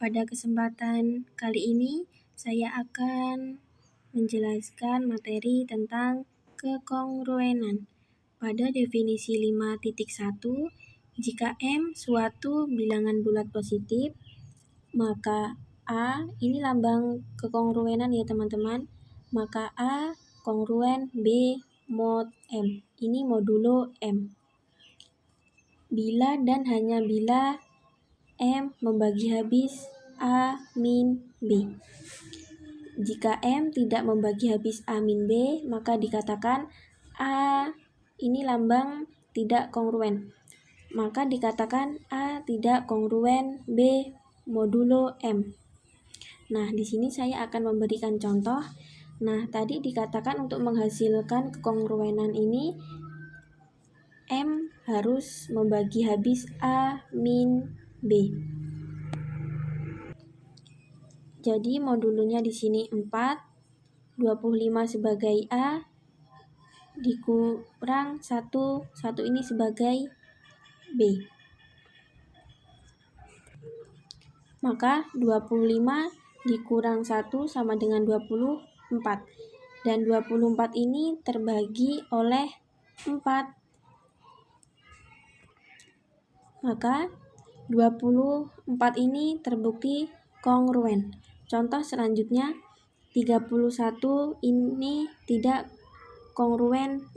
Pada kesempatan kali ini, saya akan menjelaskan materi tentang kekongruenan. Pada definisi 5.1, jika M suatu bilangan bulat positif, maka A, ini lambang kekongruenan ya teman-teman, maka A kongruen B mod M, ini modulo M. Bila dan hanya bila M membagi habis A min B. Jika M tidak membagi habis A min B, maka dikatakan A ini lambang tidak kongruen. Maka dikatakan A tidak kongruen B modulo M. Nah, di sini saya akan memberikan contoh. Nah, tadi dikatakan untuk menghasilkan kekongruenan ini M harus membagi habis A min B. Jadi modulnya di sini 4, 25 sebagai A dikurang 1 ini sebagai B. Maka 25 dikurang 1 sama dengan 24. Dan 24 ini terbagi oleh 4. Maka 24 ini terbukti kongruen. Contoh selanjutnya, 31 ini tidak kongruen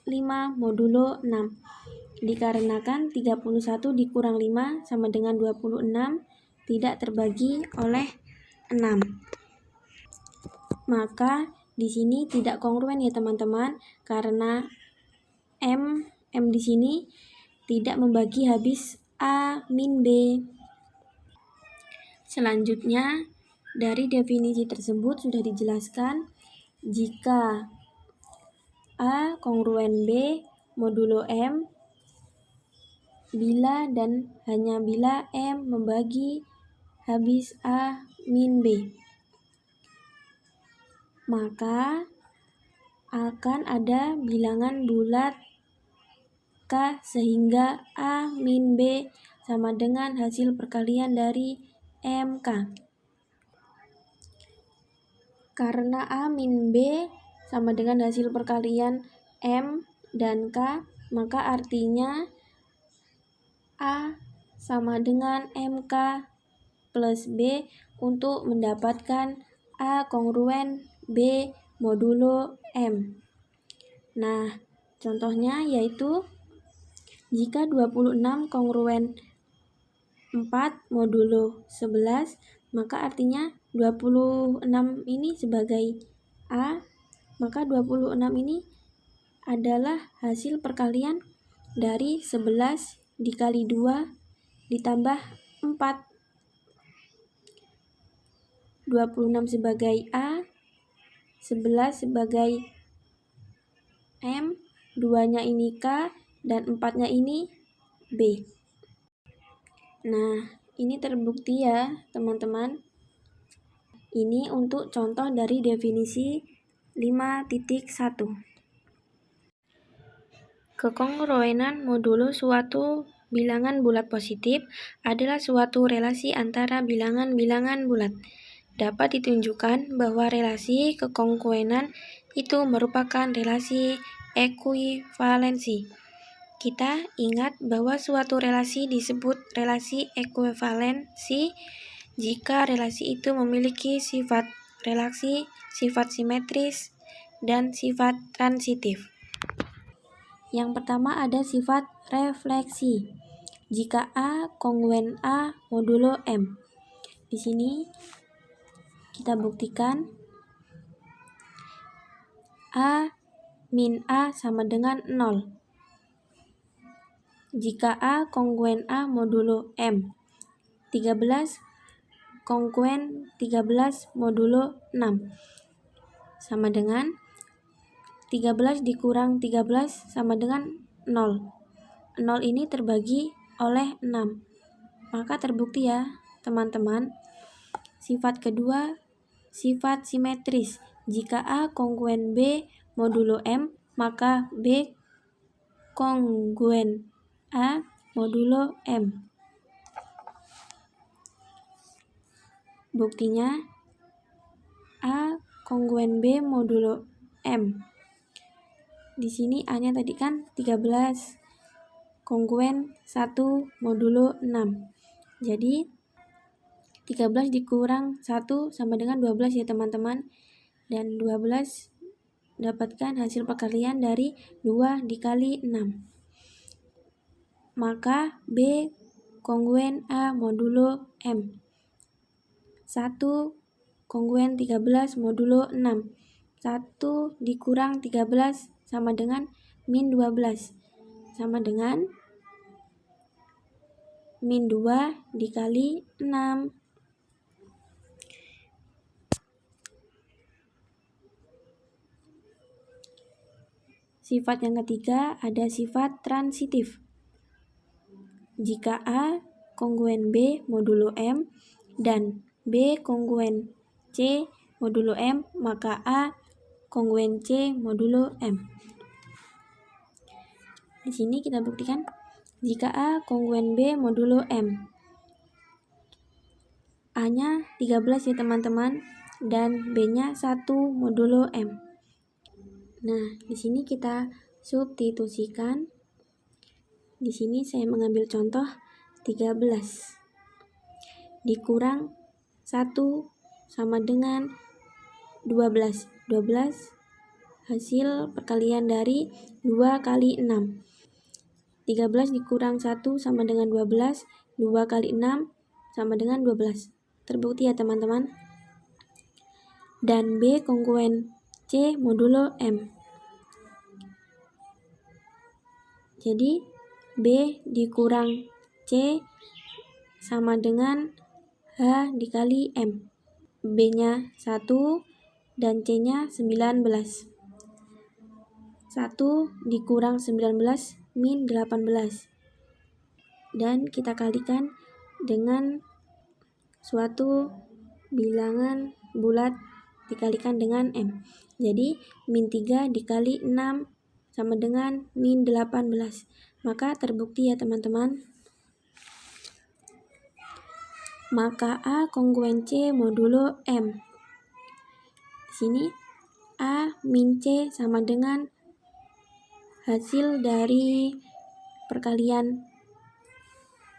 5 modulo 6. Dikarenakan 31 dikurang 5 sama dengan 26 tidak terbagi oleh 6. Maka di sini tidak kongruen ya teman-teman, karena M di sini tidak membagi habis A min B. Selanjutnya, dari definisi tersebut sudah dijelaskan jika A kongruen B modulo M bila dan hanya bila M membagi habis A min B. Maka akan ada bilangan bulat K sehingga A min B sama dengan hasil perkalian dari MK. Karena A min B sama dengan hasil perkalian M dan K, maka artinya A sama dengan MK plus B untuk mendapatkan A kongruen B modulo M. Nah, contohnya yaitu jika 26 kongruen 4 modulo 11, maka artinya 26 ini sebagai A, maka 26 ini adalah hasil perkalian dari 11 dikali 2 ditambah 4. 26 sebagai A, 11 sebagai M, 2-nya ini K, dan 4-nya ini B. Nah, ini terbukti ya teman-teman. Ini untuk contoh dari definisi 5.1. Kekongruenan modulo suatu bilangan bulat positif adalah suatu relasi antara bilangan-bilangan bulat. Dapat ditunjukkan bahwa relasi kekongruenan itu merupakan relasi ekuivalensi. Kita ingat bahwa suatu relasi disebut relasi ekuivalensi jika relasi itu memiliki sifat relasi, sifat simetris, dan sifat transitif. Yang pertama ada sifat refleksi. Jika A kongruen A modulo M. Di sini kita buktikan A min A sama dengan 0. Jika A kongruen A modulo M, 13 kongruen 13 modulo 6 sama dengan 13 dikurang 13 sama dengan 0. 0 ini terbagi oleh 6. Maka terbukti ya teman-teman. Sifat kedua, sifat simetris. Jika A kongruen B modulo M, maka B kongruen A modulo M. Buktinya A kongruen B modulo M. Di sini A-nya tadi kan 13, kongruen 1 modulo 6. Jadi 13 dikurang 1 sama dengan 12 ya teman-teman. Dan 12 dapatkan hasil perkalian dari 2 dikali 6. Maka B kongruen A modulo M. 1 kongruen 13 modulo 6. 1 dikurang 13 sama dengan min 12. Sama dengan min 2 dikali 6. Sifat yang ketiga ada sifat transitif. Jika A kongruen B modulo M dan B kongruen C modulo M, maka A kongruen C modulo M. Di sini kita buktikan jika A kongruen B modulo M. A-nya 13 ya teman-teman dan B-nya 1 modulo M. Nah, di sini kita substitusikan. Di sini saya mengambil contoh 13 dikurang 1 sama dengan 12. 12 hasil perkalian dari 2 kali 6. 13 dikurang 1 sama dengan 12. 2 kali 6 sama dengan 12. Terbukti ya teman-teman. Dan B kongruen C modulo M. Jadi B dikurang C sama dengan H dikali M. B-nya 1 dan C-nya 19. 1 dikurang 19 min 18. Dan kita kalikan dengan suatu bilangan bulat dikalikan dengan M. Jadi min 3 dikali 6 sama dengan min 18. Maka terbukti ya teman-teman. Maka A kongruen C modulo M. Di sini A min C sama dengan hasil dari perkalian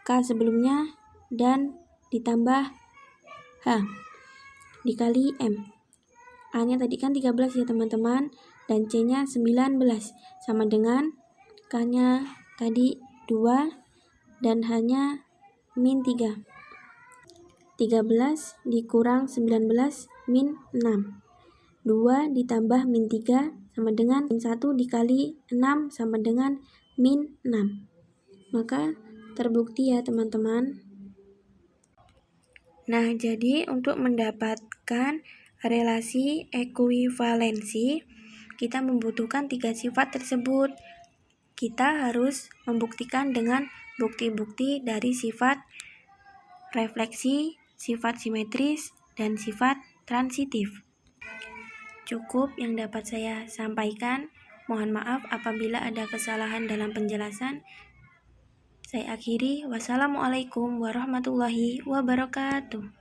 K sebelumnya dan ditambah H dikali M. A-nya tadi kan 13 ya teman-teman dan C-nya 19 sama dengan K-nya tadi 2 dan H-nya min 3. 13 dikurang 19 min 6. 2 ditambah min 3 sama dengan min 1 dikali 6 sama dengan min 6. Maka terbukti ya teman-teman. Nah, jadi untuk mendapatkan relasi ekuivalensi, kita membutuhkan 3 sifat tersebut. Kita harus membuktikan dengan bukti-bukti dari sifat refleksi, sifat simetris, dan sifat transitif. Cukup yang dapat saya sampaikan. Mohon maaf apabila ada kesalahan dalam penjelasan. Saya akhiri. Wassalamualaikum warahmatullahi wabarakatuh.